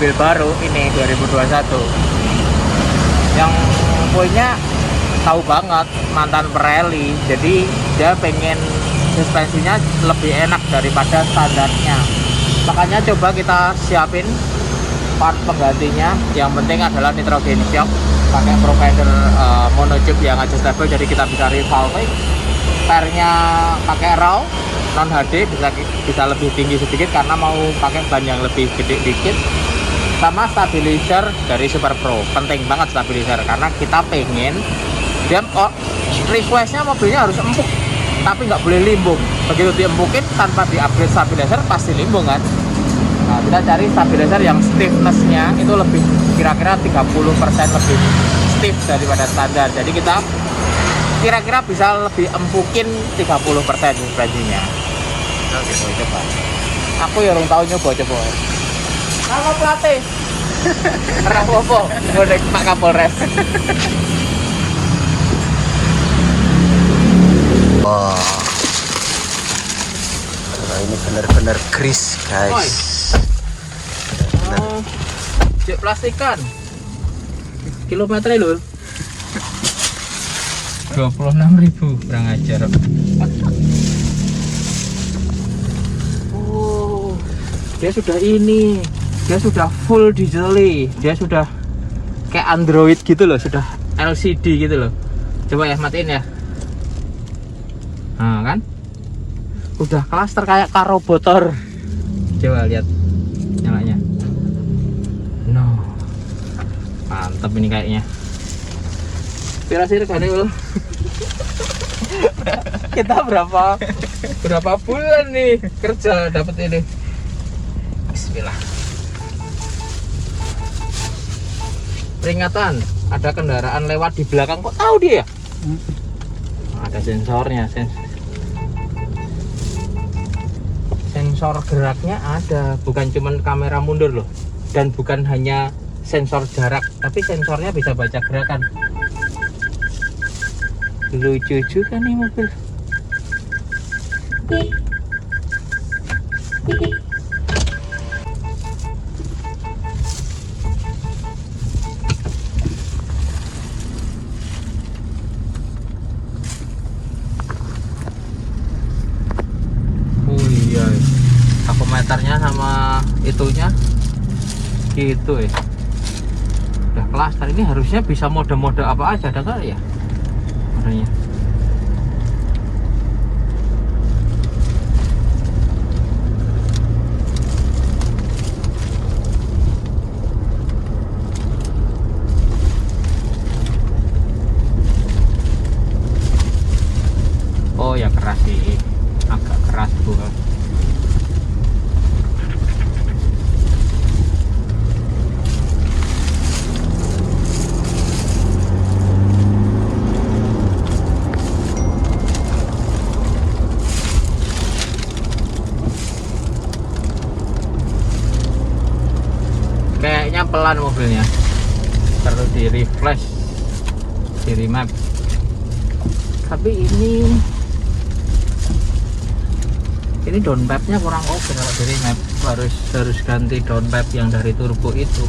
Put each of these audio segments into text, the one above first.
mobil baru ini 2021 yang punya tahu banget mantan Pirelli, jadi dia pengen suspensinya lebih enak daripada standarnya, makanya coba kita siapin part penggantinya. Yang penting adalah nitrogen shock, pakai provider monotube yang adjustable, jadi kita bisa revolving. Pernya pakai raw non HD, bisa lebih tinggi sedikit karena mau pakai ban yang lebih gede dikit. Sama stabilizer dari Super Pro, penting banget stabilizer karena kita pengen dia requestnya mobilnya harus empuk tapi nggak boleh limbung. Begitu diempukin tanpa di-upgrade stabilizer pasti limbung kan. Nah, kita cari stabilizer yang stiffness-nya itu lebih kira-kira 30% lebih stiff daripada standar. Jadi kita kira-kira bisa lebih empukin 30% suspensinya. Oke, coba. Aku ya orang tahu nyoba coba. Kalau pelatih, rapopo, boleh Pak Kapolres. Wah, ini benar-benar grease guys. Oh, cek plastikan. Kilometernya lho. 26.000 kurang ajar. Oh, dia sudah ini. Dia sudah full digitally. Dia sudah kayak Android gitu loh, sudah LCD gitu loh. Coba ya matiin ya. Nah kan, udah klaster kayak karobotor. Coba lihat nyalanya. No, mantap ini kayaknya. Pirasir kan ul. Kita berapa bulan nih kerja dapat ini. Bismillah. Peringatan, ada kendaraan lewat di belakang, kok tahu dia? Ada sensornya, sensor geraknya ada, bukan cuman kamera mundur loh, dan bukan hanya sensor jarak, tapi sensornya bisa baca gerakan. Lucu juga nih mobil. Takometernya sama itunya gitu ya. Udah klaster, ini harusnya bisa mode-mode apa aja ada kali ya modenya. Oh ya keras sih, agak keras bukan. Kayaknya pelan mobilnya, perlu di refresh, di remap. Tapi ini downpipe-nya kurang oke kalau di remap. Harus ganti downpipe yang dari turbo itu.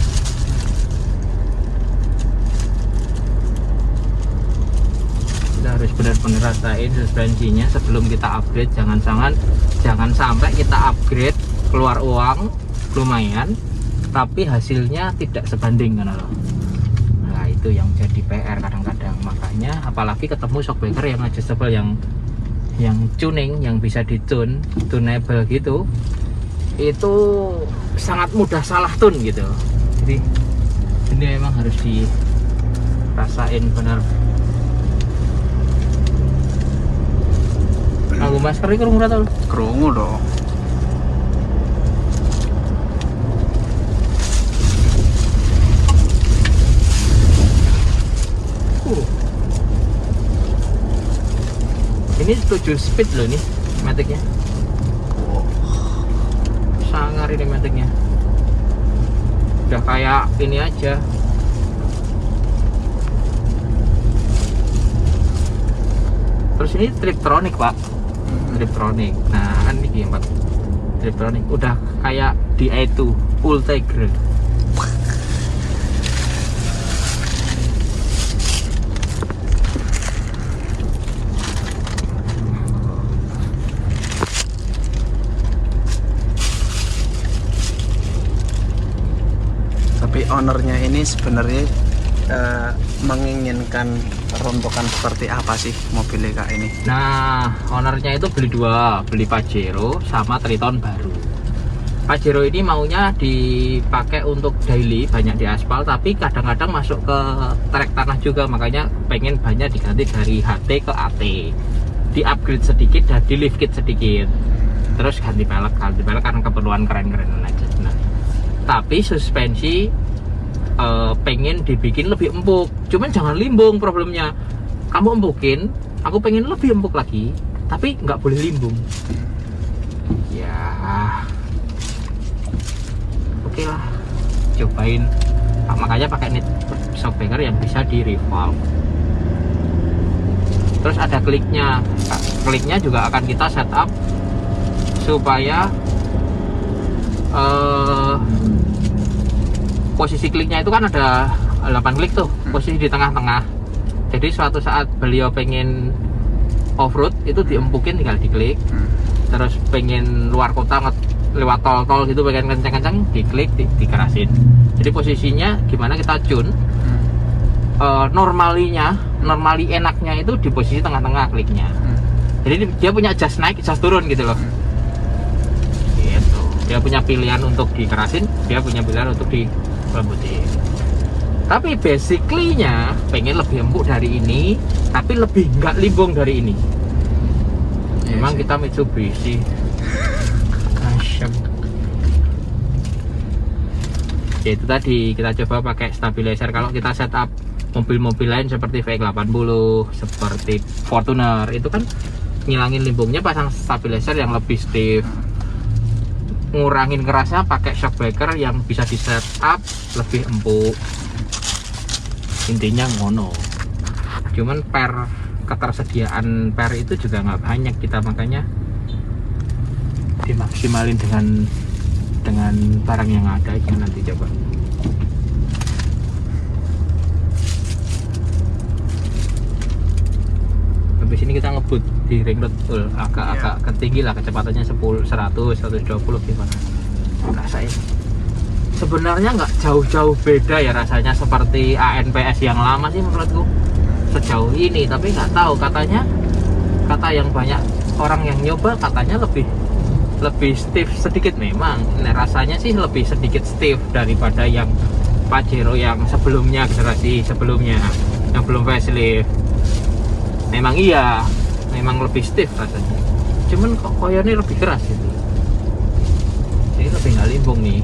Kita harus benar-benar rasain suspensinya sebelum kita upgrade. Jangan sampai kita upgrade keluar uang lumayan tapi hasilnya tidak sebanding kan loh. Nah itu yang jadi PR kadang-kadang, makanya apalagi ketemu shockbreaker yang adjustable, yang tuning, yang bisa tunable gitu, itu sangat mudah salah tune gitu. Jadi ini memang harus dirasain benar. Aku masker ini kerungu atau? Kerungu dong. Ini 7 speed loh nih maticnya. Sangar ini maticnya. Udah kayak ini aja. Terus ini Triptronic pak, Triptronic. Nah kan ini Pak, Triptronic udah kayak di i2 Ultegra. ownernya ini sebenarnya menginginkan rontokan seperti apa sih mobilnya kak ini? Nah, ownernya itu beli dua, beli Pajero sama Triton baru. Pajero ini maunya dipakai untuk daily, banyak di aspal, tapi kadang-kadang masuk ke trek tanah juga, makanya pengen banyak diganti dari HT ke AT, di upgrade sedikit dan di lift kit sedikit, terus ganti pelek karena keperluan keren-kerenan aja. Nah, tapi suspensi pengen dibikin lebih empuk, cuman jangan limbung. Problemnya kamu empukin, aku pengen lebih empuk lagi, tapi nggak boleh limbung ya. Oke lah, cobain. Makanya pakai knit shockbreaker yang bisa di revolve. Terus ada kliknya, kliknya juga akan kita setup supaya posisi kliknya itu kan ada 8 klik tuh, posisi di tengah-tengah. Jadi suatu saat beliau pengen off-road itu diempukin, tinggal diklik. Terus pengen luar kota lewat tol-tol gitu, pengen kencang-kencang, diklik, dikerasin. Jadi posisinya gimana kita tune. Normali enaknya itu di posisi tengah-tengah kliknya. Jadi dia punya adjust naik, adjust turun gitu loh. Gitu. Dia punya pilihan untuk dikerasin, dia punya pilihan untuk dilembutin. Tapi basically-nya pengen lebih empuk dari ini, tapi lebih nggak limbung dari ini. Memang kita Mitsubishi. Asyam. Ya, itu tadi kita coba pakai stabilizer. Kalau kita setup mobil-mobil lain seperti V80, seperti Fortuner, itu kan ngilangin limbungnya pasang stabilizer yang lebih stiff, ngurangin kerasnya pakai shockbreaker yang bisa di setup lebih empuk. Intinya ngono. Cuman ketersediaan per itu juga nggak banyak, kita makanya dimaksimalin dengan barang yang ada aja. Nanti coba. Habis ini kita ngebut di ring road full, agak ketinggi lah, kecepatannya 100, 120 gimana rasain. Sebenarnya nggak jauh-jauh beda ya rasanya seperti ANPS yang lama sih menurutku sejauh ini, tapi nggak tahu, kata yang banyak orang yang nyoba katanya lebih stiff sedikit. Memang rasanya sih lebih sedikit stiff daripada yang Pajero yang sebelumnya, generasi sebelumnya yang belum facelift. Memang iya, memang lebih stiff rasanya, cuman kok koyornya lebih keras gitu, jadi lebih nggak limbung nih.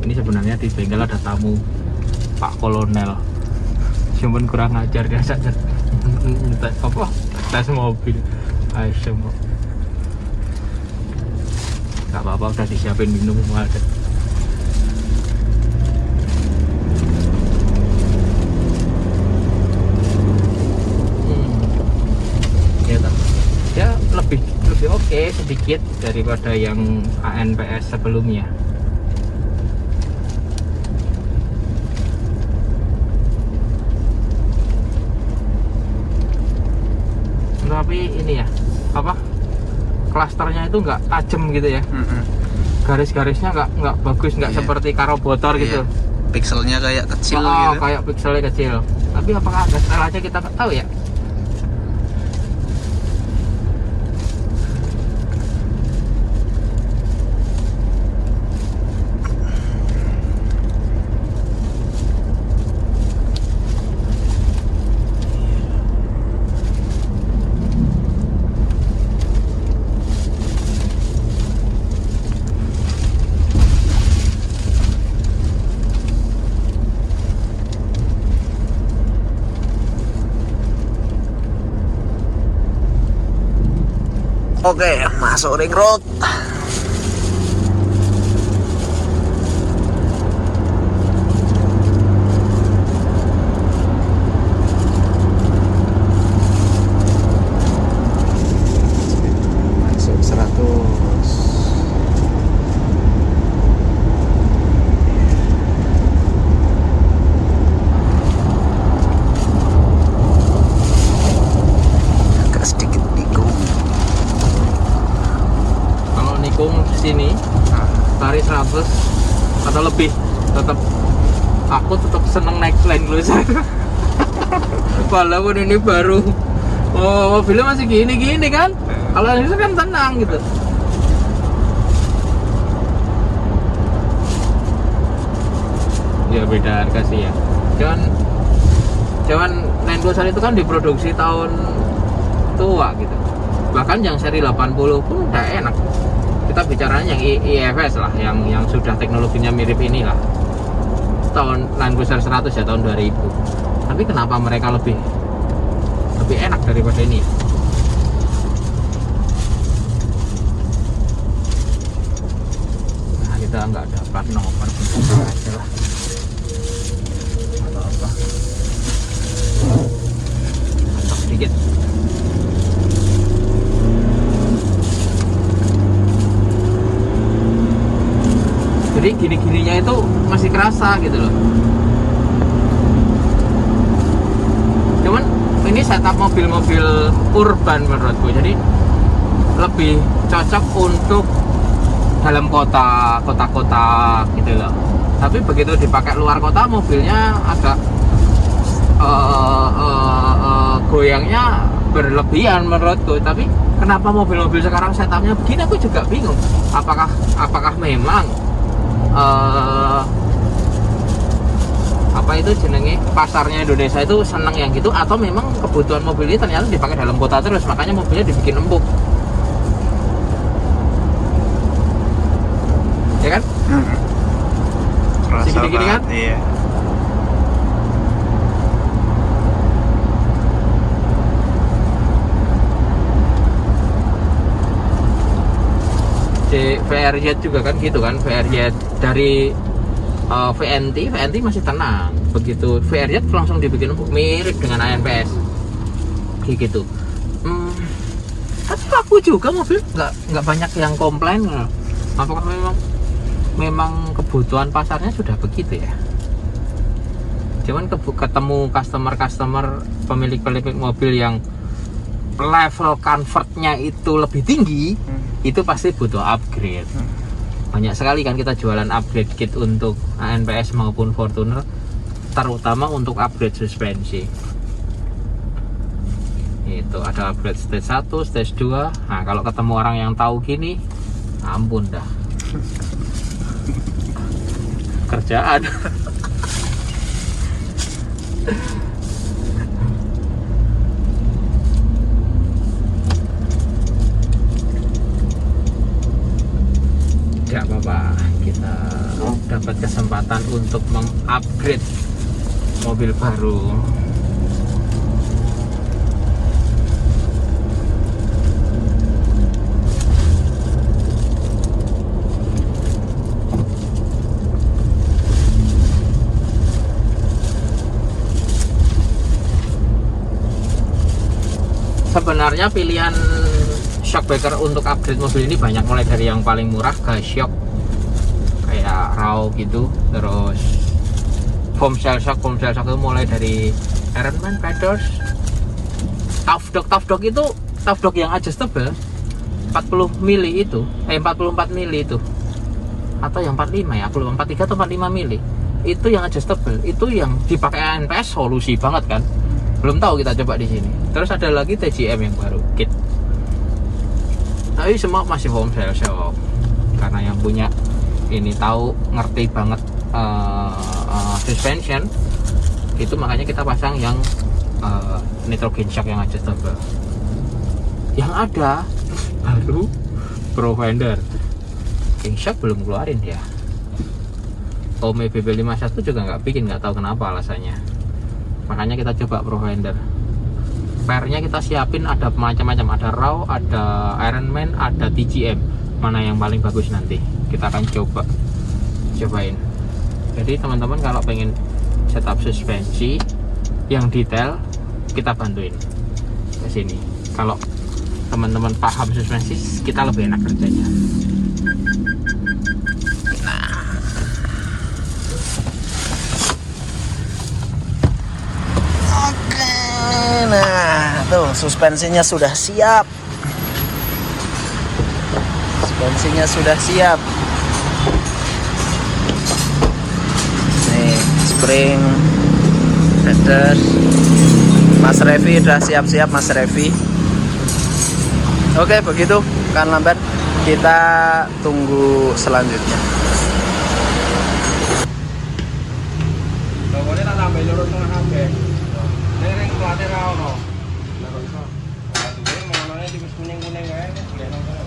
Ini sebenarnya di bengkel ada tamu, Pak Kolonel, cuman kurang ajar dia saja. Apa? Tes mobil. Asyik. Gak apa-apa, udah disiapin minum semua ada. Ya lebih oke sedikit daripada yang ANPS sebelumnya. Tapi ini ya, apa, klasternya itu nggak tajam gitu ya. Garis-garisnya nggak bagus, nggak seperti karobotor gitu. Pixelnya kayak kecil gitu. Kayak pixelnya kecil. Tapi apakah ada setelahnya kita nggak tahu ya. Oke, masuk ring road. Masuk 100. sini lari 100 atau lebih, tetap aku tetap seneng naik Land Cruiser. Walaupun ini baru, mobilnya masih gini-gini kan. Kalau Land Cruiser kan tenang gitu. Ya beda harga sih ya. Cuman Land Cruiser itu kan diproduksi tahun tua gitu. Bahkan yang seri 80 pun udah enak. Kita bicaranya yang IFS lah, yang sudah teknologinya mirip inilah. Tahun Land Cruiser 100 ya, tahun 2000. Tapi kenapa mereka lebih enak daripada ini? Nah, kita nggak dapat nomor aja lah. Atau apa? Mantap sedikit. Jadi gini-gininya itu masih kerasa gitu loh. Cuman ini setup mobil-mobil urban menurutku, jadi lebih cocok untuk dalam kota-kota gitu loh. Tapi begitu dipakai luar kota, mobilnya agak goyangnya berlebihan menurutku. Tapi kenapa mobil-mobil sekarang setupnya begini, aku juga bingung. Apakah memang apa itu jenenge, pasarnya Indonesia itu seneng yang gitu, atau memang kebutuhan mobil ini ternyata dipakai dalam kota terus, makanya mobilnya dibikin empuk, ya kan? Gini-gini kan? Iya. Di VRZ juga kan gitu kan, VRZ dari VNT masih tenang, begitu VRZ langsung dibikin empuk, mirip dengan ANPS kayak gitu. Tapi laku juga mobil, nggak banyak yang komplain. Apakah memang kebutuhan pasarnya sudah begitu ya? Cuman ketemu customer pemilik mobil yang level comfortnya itu lebih tinggi, itu pasti butuh upgrade. Banyak sekali kan kita jualan upgrade kit untuk ANPS maupun Fortuner, terutama untuk upgrade suspensi. Itu ada upgrade stage 1, stage 2. Nah, kalau ketemu orang yang tahu gini, ampun dah. Kerjaan. Tidak apa-apa, kita dapat kesempatan untuk mengupgrade mobil baru. Sebenarnya pilihan shockbreaker untuk upgrade mobil ini banyak, mulai dari yang paling murah ke shock kayak raw gitu, terus foam shell shock itu mulai dari Ironman, Pedals, Tough Dog itu Tough Dog yang adjustable 40 mili itu, 44 mili itu, atau yang 45 ya, 43 atau 45 mili itu yang adjustable, itu yang dipakai ANPS solusi banget kan. Belum tahu, kita coba di sini. Terus ada lagi TGM yang baru kit, tapi semua masih foam shell shock karena yang punya ini tahu, ngerti banget suspension itu, makanya kita pasang yang nitrogen shock yang adjustable. Yang ada baru Profinder, King Shock belum keluarin dia. Ome BB51 juga nggak bikin, nggak tahu kenapa alasannya. Makanya kita coba Profinder. Pairnya kita siapin ada macam-macam, ada raw, ada Ironman, ada TGM. Mana yang paling bagus nanti kita akan cobain. Jadi teman-teman kalau pengen setup suspensi yang detail, kita bantuin ke sini. Kalau teman-teman paham suspensi, kita lebih enak kerjanya. Nah, tuh suspensinya sudah siap. Bensinnya sudah siap. Nih, spring, header. Mas Revi udah siap-siap, Mas Revi. Oke, begitu kan lambat. Kita tunggu selanjutnya. Pokoknya tak tambah lurus tengah kabeh. Ning ring plate ra ono. Ora iso. Duwe monone tikus kuning-kuning kae golek nang kono.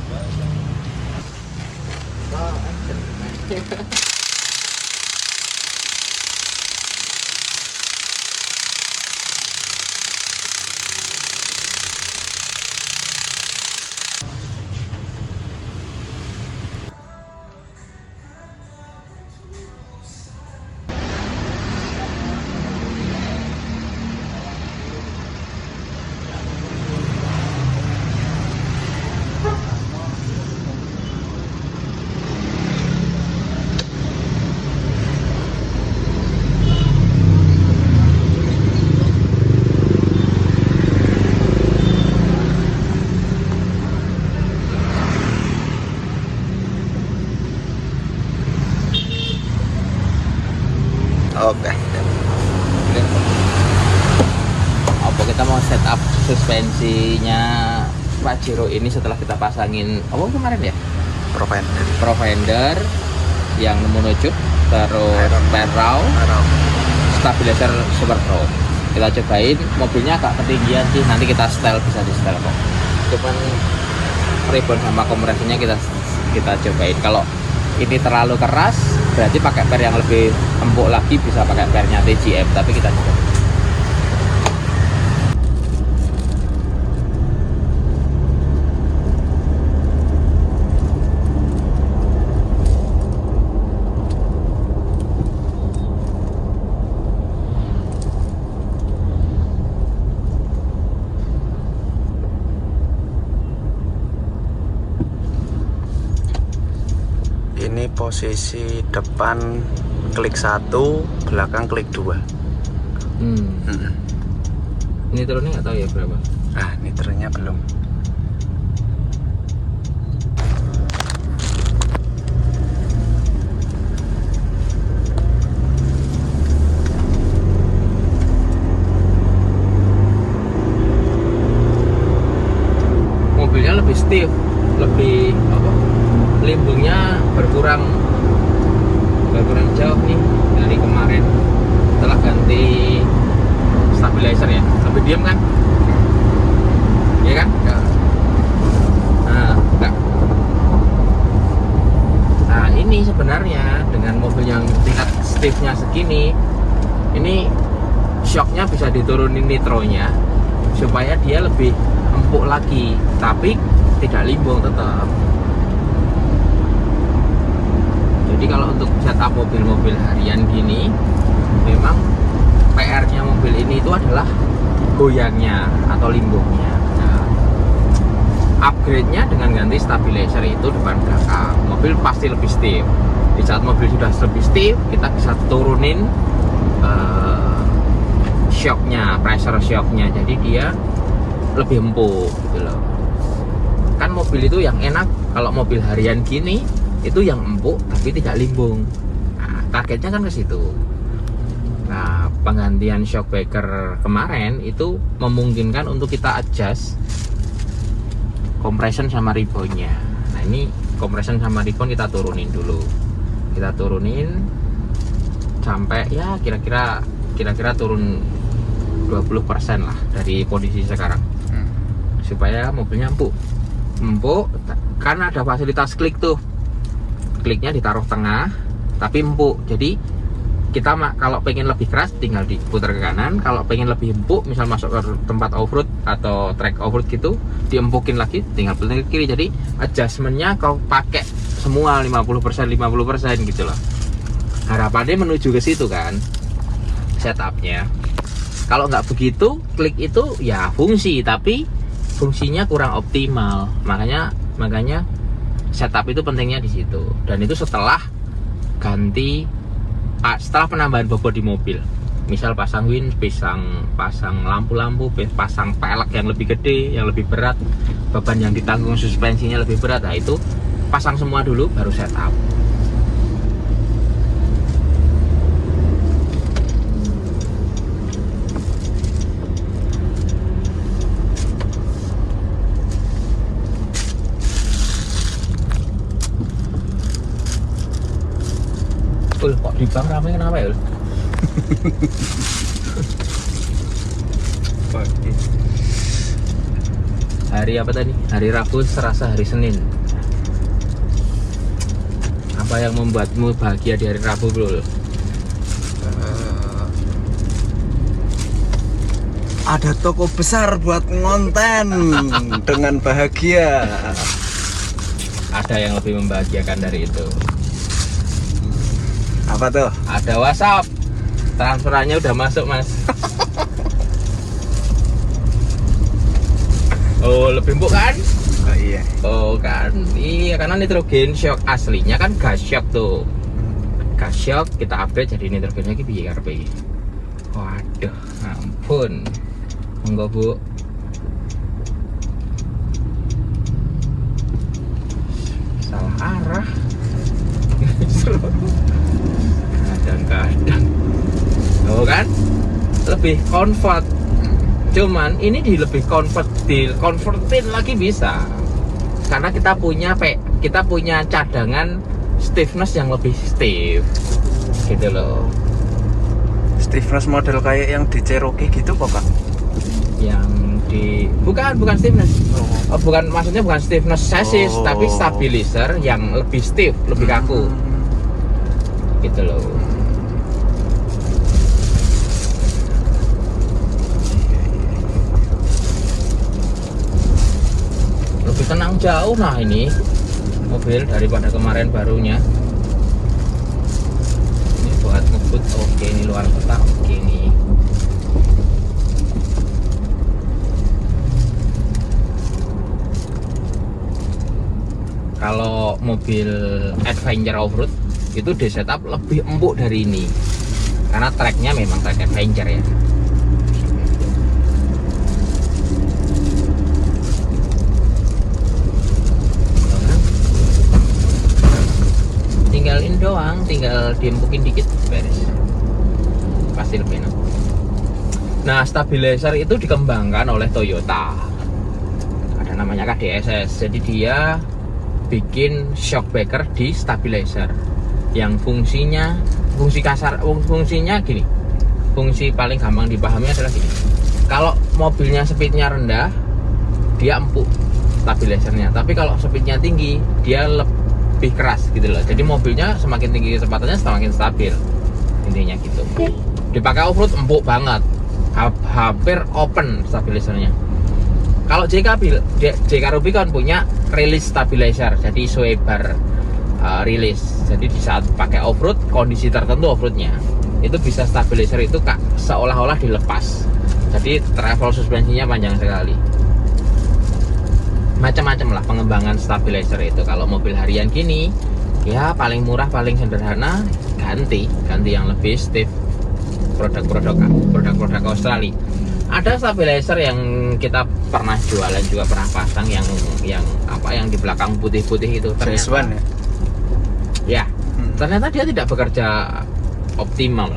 Oke. Apa kita mau setup suspensinya Pajero ini setelah kita pasangin apa kemarin ya? Provender yang monocoque, terus Perraw, stabilizer Super Pro. Kita cobain, mobilnya agak ketinggian sih, nanti kita setel, bisa di setel kok. Cuman ribbon sama kompresinya kita cobain. Kalau ini terlalu keras, berarti pakai per yang lebih empuk lagi, bisa pakai pernya TGM, tapi kita coba. Ini posisi depan klik 1, belakang klik 2. Ini turunnya nggak tahu ya berapa. Ah, niternya belum. Mobilnya lebih stiff, lebih apa? Limbungnya berkurang jauh nih dari kemarin setelah ganti stabilizer ya. Lebih diam kan? Iya kan? Ya. Nah, enggak. Nah, ini sebenarnya dengan mobil yang tingkat stiffnya segini, ini shocknya bisa diturunin nitronya supaya dia lebih empuk lagi, tapi tidak limbung tetap. Jadi kalau untuk setup mobil-mobil harian gini, memang PR-nya mobil ini itu adalah goyangnya atau limbungnya. Nah, upgrade-nya dengan ganti stabilizer itu depan belakang, mobil pasti lebih stiff. Di saat mobil sudah lebih stiff, kita bisa turunin shocknya, pressure shocknya, jadi dia lebih empuk gitu loh. Kan mobil itu yang enak kalau mobil harian gini itu yang empuk tapi tidak limbung. Nah, targetnya kan ke situ. Nah, penggantian shock breaker kemarin itu memungkinkan untuk kita adjust compression sama ribbonnya. Nah, ini compression sama ribbon kita turunin dulu. Kita turunin sampai ya kira-kira turun 20% lah dari kondisi sekarang. Supaya mobilnya empuk. Karena ada fasilitas klik tuh. Kliknya ditaruh tengah tapi empuk, jadi kita kalau pengen lebih keras tinggal diputar ke kanan, kalau pengen lebih empuk misal masuk ke tempat off-road atau track off-road gitu diempukin lagi tinggal putar ke kiri. Jadi adjustmentnya kau pakai semua 50% gitu loh. Harapannya menuju ke situ kan setupnya. Kalau nggak begitu, klik itu ya fungsi tapi fungsinya kurang optimal. Makanya setup itu pentingnya di situ, dan itu setelah penambahan bobot di mobil, misal pasang winch, pasang lampu-lampu, pasang pelek yang lebih gede, yang lebih berat, beban yang ditanggung suspensinya lebih berat. Nah, itu pasang semua dulu baru setup. Kok di bank ramai kenapa ya? Hari apa tadi? Hari Rabu, Selasa, hari Senin. Apa yang membuatmu bahagia di hari Rabu, bro? Ada toko besar buat ngonten dengan bahagia. Ada yang lebih membahagiakan dari itu. Apa tuh? Ada WhatsApp. Transferannya udah masuk, Mas. Oh, lebih empuk kan? Oh iya. Oh kan, iya karena nitrogen shock aslinya kan gas shock tuh. Gas shock kita upgrade jadi nitrogen lagi piye karepe iki. Waduh, ampun. Monggo, Bu. Salah arah. Kadang-kadang. Oh kan? Lebih comfort. Cuman ini lebih convertin lagi bisa. Karena kita punya cadangan stiffness yang lebih stiff. Gitu loh. Stiffness model kayak yang di Cherokee gitu kok, Kak? Yang di bukan stiffness. Oh, maksudnya bukan stiffness chassis, tapi stabilizer yang lebih stiff, lebih kaku. Gitu loh. Lebih tenang jauh. Nah ini mobil daripada kemarin barunya. Ini buat ngebut oke, ini luar kota oke nih. Kalau mobil adventure off-road itu di setup lebih empuk dari ini karena tracknya memang track adventure ya. Tinggalin doang, tinggal diempukin dikit beres, pasti lebih enak. Nah, stabilizer itu dikembangkan oleh Toyota, ada namanya KDSS. Jadi dia bikin shock breaker di stabilizer yang fungsinya gini. Fungsi paling gampang dipahami adalah gini. Kalau mobilnya speednya rendah, dia empuk stabilizernya. Tapi kalau speednya tinggi, dia lebih keras gitu loh. Jadi mobilnya semakin tinggi kecepatannya semakin stabil. Intinya gitu. Dipakai off-road empuk banget. Hampir open stabilizernya. Kalau JK Rubicon punya release stabilizer, jadi sway bar release. Jadi di saat pakai off-road, kondisi tertentu off-roadnya itu bisa stabilizer itu seolah-olah dilepas. Jadi travel suspensinya panjang sekali. Macam-macam lah pengembangan stabilizer itu. Kalau mobil harian gini, ya paling murah, paling sederhana, ganti yang lebih stiff. Produk Australia. Ada stabilizer yang kita pernah jualan juga pernah pasang yang di belakang putih-putih itu ternyata ya ternyata dia tidak bekerja optimal.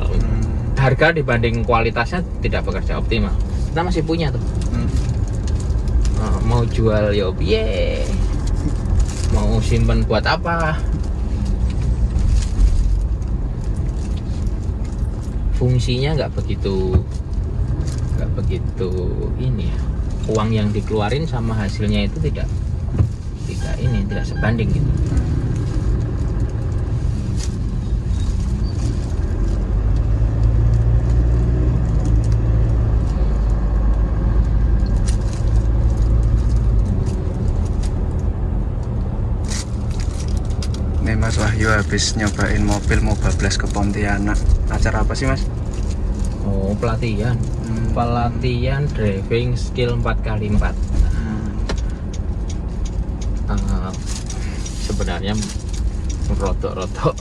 Harga dibanding kualitasnya tidak bekerja optimal. Kita masih punya tuh. Mau jual ya piye, mau simpen buat apa? Fungsinya nggak begitu ini ya. Uang yang dikeluarin sama hasilnya itu tidak sebanding gitu. Nih Mas Wahyu habis nyobain mobil mau bablas ke Pontianak. Acara apa sih Mas? Oh, pelatihan driving skill 4x4. Sebenarnya rotok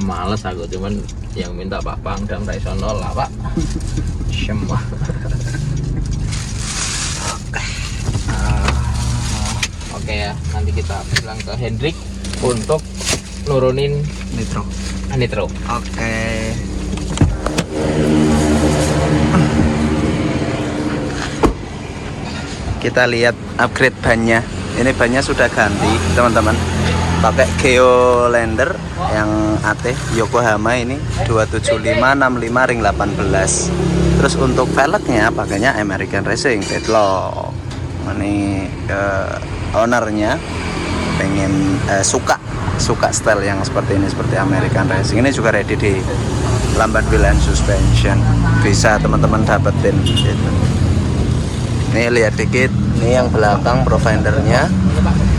males aku, cuman yang minta Pak Pangdam Raisono lah Pak. Semua. Oke ya, nanti kita bilang ke Hendrik untuk nurunin Nitro. nitro. Oke. Kita lihat upgrade bannya. Ini bannya sudah ganti, teman-teman. Pakai Geolander yang AT Yokohama ini 275/65 ring 18. Terus untuk velgnya pakainya American Racing Deadlock. Ini ownernya pengen suka style yang seperti ini, seperti American Racing. Ini juga ready di lambat wheel and suspension, bisa teman-teman dapetin gitu. Ini lihat dikit, ini yang belakang providernya.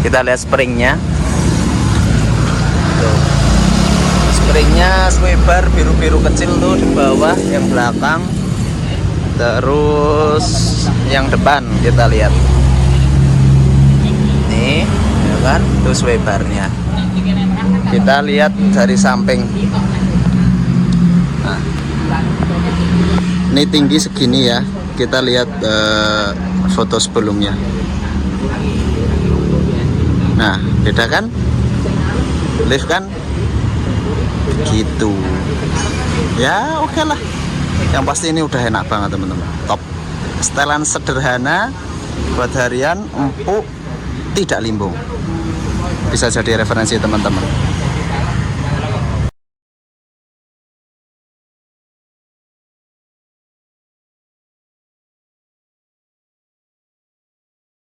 Kita lihat springnya. Tuh. Springnya sweeper biru-biru kecil tuh di bawah yang belakang. Terus yang depan kita lihat. Nih, ya kan? Tuh sweepernya. Kita lihat dari samping. Nah, ini tinggi segini ya. Kita lihat foto sebelumnya. Nah, beda kan? Lift kan? Gitu. Ya, oke lah. Yang pasti ini udah enak banget teman-teman. Top. Setelan sederhana buat harian, empuk, tidak limbung. Bisa jadi referensi teman-teman.